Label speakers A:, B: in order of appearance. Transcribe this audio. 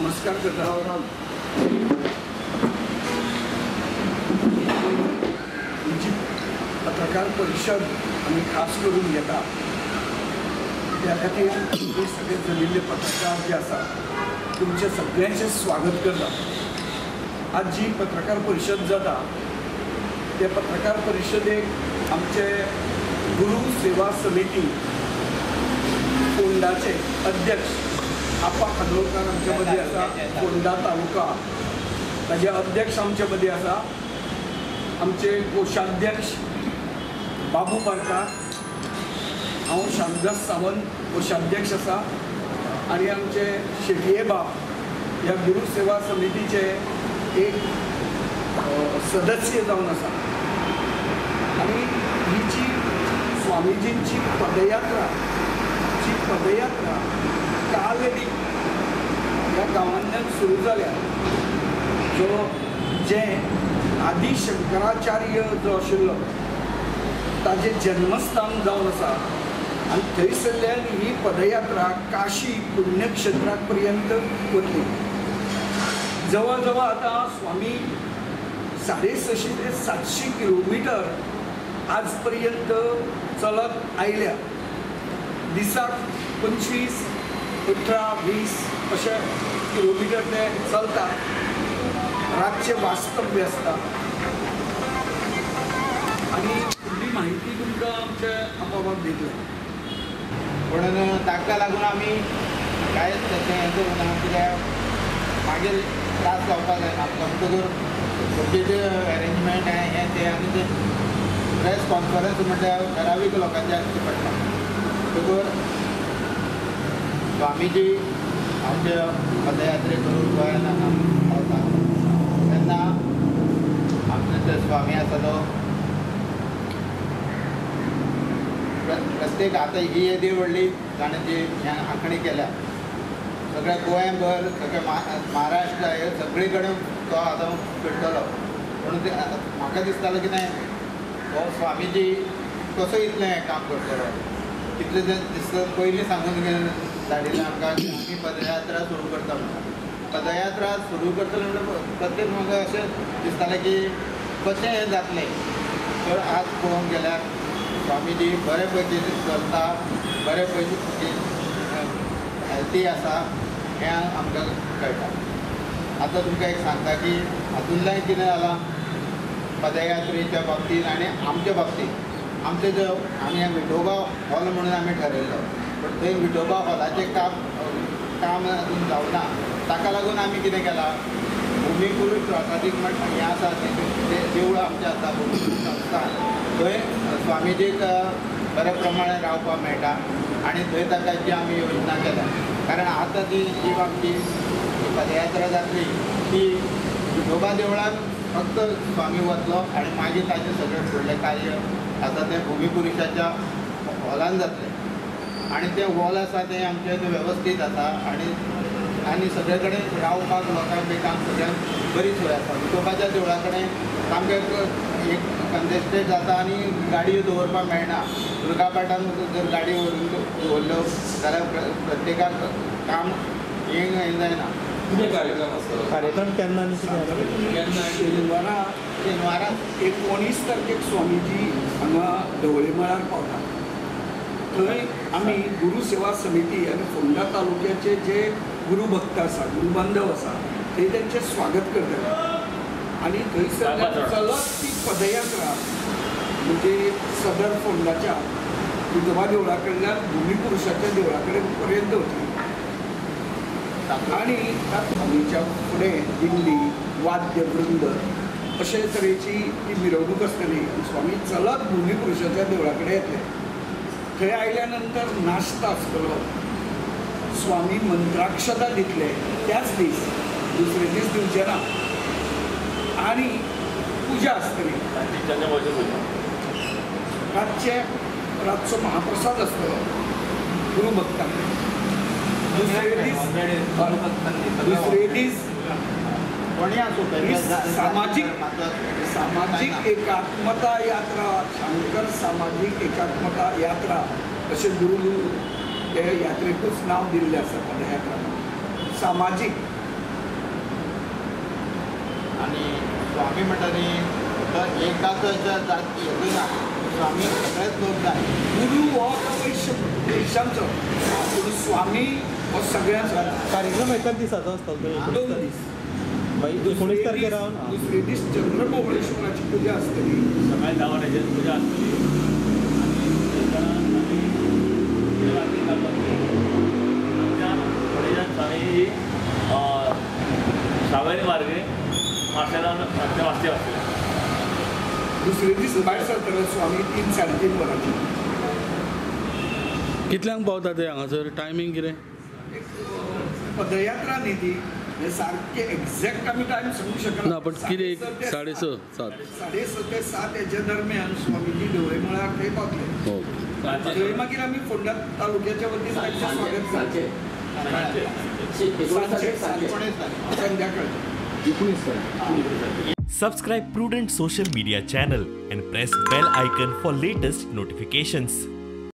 A: नमस्कार करता जी पत्रकार परिषद आम्ही खास करून घेता त्या खातीर हे सगळे जमिल्ले पत्रकार जे आसा तुमचे सगळ्यांचे स्वागत करता। आज जी पत्रकार परिषद जाता त्या पत्रकार परिषदेक आमचे गुरु सेवा समिती फोंडाचे अध्यक्ष आप्पा खांडोळकर आमचे मदीं आसा। फोंडा तालुका ताजे अध्यक्ष आमचे मदीं आसा। आमचे कोशाध्यक्ष बाबू पारकार, हांव शामदास सावंत कोशाध्यक्ष आसा आनी आमचे शेटये बाब ह्या गुरु सेवा समितीचे एक सदस्य जावन आसा। आनी ही जी स्वामीजींची पदयात्रा कालडी ह्या गांवांतल्यान सुरू जाल्या। जो जे आदि शंकराचार्य जो आशिल्लो ताजे जन्मस्थान जावन आसा आनी थंयसरल्यान ही पदयात्रा काशी पुण्यक्षेत्राक पर्यंत वतली। जवळ जवळ आतां स्वामी 650 ते 700 किलोमिटर आज पर्यंत चलत आयल्या। दिसाक 25, 18, 20 अशे किलोमिटर ते चलता। रातचे वास्तव्य आसता आनी फुडली म्हायती तुमकां आमचे आपोवपाक दितले।
B: म्हणून ताका लागून आमी कांयच तशें हें करूं ना, कित्याक मागीर त्रास जावपाक जायना। आमकां गरजेचे अरेंजमेंट हें तें आनी तें प्रेस कॉन्फरन्स म्हटल्यार ठरावीक लोकांचे आसची पडटा। स्वामीजी आमचे पदयात्रे करून गोंयांत पावता तेन्ना आमचो जो स्वामी आसा तो प्रत्येक आतां ही येदी व्हडली ताणें जी आंखणी केल्या सगळ्या गोंयभर सगळ्या महाराष्ट्रा हे सगळे कडेन तो आतां फिरतलो। म्हणून ते म्हाका दिसतालो कितें हो स्वामीजी कसो इतलें हें काम करतलो। कितले दीस पयलीं सांगून धाडिल्लें आमकां की आमी पदयात्रा सुरू करता म्हणून। पदयात्रा सुरू करतले म्हणून प्रत्येक म्हाका अशें दिसतालें की कशें हें जातलें। तर आज पळोवंक गेल्यार स्वामीजी बरे पैकी चलता, बरे पैकी हेल्थी आसा हें आमकां कळटा। आतां तुमकां एक सांगता की हातूंतल्यान कितें जालां पदयात्रेच्या बाबतींत आनी आमच्या बाबतींत आमचे जो आमी विठोबा हॉल म्हणून आमी ठरयल्लो, पण थंय विठोबा हॉलाचें काम अजून जावना। ताका लागून आमी कितें केलां, भुमिपुरूश प्रासादीक मठ हें आसा देवूळ आमचें आसा भुमिपुरूश संस्थान, थंय स्वामीजीक बऱ्या प्रमाणे रावपाक मेळटा आनी थंय ताकाची आमी योजना केल्या। कारण आतां जी आमची पदयात्रा जातली ती विठोबा देवळान फक्त स्वामी वतलो आनी मागीर ताचें सगळें फुडलें कार्य आतां तें भुमिपुरुशाच्या हॉलान जातलें। आनी तें हॉल आसा तें आमचें वेवस्थीत आसा आनी सगळे कडेन रावपाक लोकांक बिकांक सगळ्यांक बरी सोय आसा। विठोबाच्या देवळा कडेन सामकें एक कंजेस्टेड जाता आनी गाडयो दवरपाक मेळना। दुर्गा पाठान जर गाडी व्हरून दवरल्यो जाल्यार प्रत्येकाक काम हें जायना।
C: कार्यक्रम केन्ना
A: शेनवारा 19 तारखेक स्वामीजी हांगा ढवळे मळार पावता। थंय आमी गुरु सेवा समिती आनी फोंडा तालुक्याचे जे गुरु भक्त आसा, गुरु बांधव आसा थंय तेंचें स्वागत करता। आनी थंयसर चलत ती पदयात्रा म्हणजे सदर फोंडाच्या विठोबा देवळा कडल्यान भुमिपुरुशाच्या देवळा कडेन पर्यंत वतली। आनी स्वामीच्या फुडें दिंडी, वाद्य वृंद अशे तरेची ती मिरवणूक आसतली। स्वामी चलत भुमिपुरुशाच्या देवळा कडेन येतले। थंय आयल्या नंतर नाश्ता आसतलो, स्वामी मंत्राक्षता दितले त्याच दीस, दुसरे दीस दिवचे ना। आनी पुजा आसतली, रातचो महाप्रसाद आसतलो गुरु भक्तांक। दुसरे दीस सामाजिक एकात्मता यात्रा, शंकर सामाजिक एकात्मता यात्रा अशें गुरु हे यात्रेकूच नांव दिल्लें आसा पदयात्रा। सामाजिक
B: आणि स्वामी म्हणटानी तो एकाच हेतून ना स्वामी सगळेच लोक जाय
A: गुरु हो वैशांचो पूण स्वामी हो सगळ्यांचो
C: कार्यक्रम एकाच दिसाचो आसतलो तो
A: 2 दीस
C: मागीर 19 तारखेर रावन
A: दुसरे दीस चंद्रमौळेश्वराची पुजा आसतली
D: सकाळी 10 वरांचेर पुजा आसतली आनी देवाची काडपाची थोडे जाण स्वामी सावयनी मार्गे मार्शेलान ते वाचते आसतले
A: दुसरे दीस भायर सरतले स्वामी 3-3.5 वरांचेर
E: कितल्यांक पावता ते हांगासर टायमींग कितें
A: पदयात्रा न्ही ती म्हणजे सारके एक्झॅक्ट आमी टायम सांगू शकना
E: ना पण कितें एक 6:30 7
A: 6:30 ते 7 हेच्या दरम्यान स्वामीजी ढवळे मळार थंय पावतले
E: ओके
A: थंय मागीर आमी फोंडा तालुक्याच्या वतीन तांचें स्वागत करतले संध्याकाळी
F: Subscribe Prudent Social Media channel and press bell icon for latest notifications.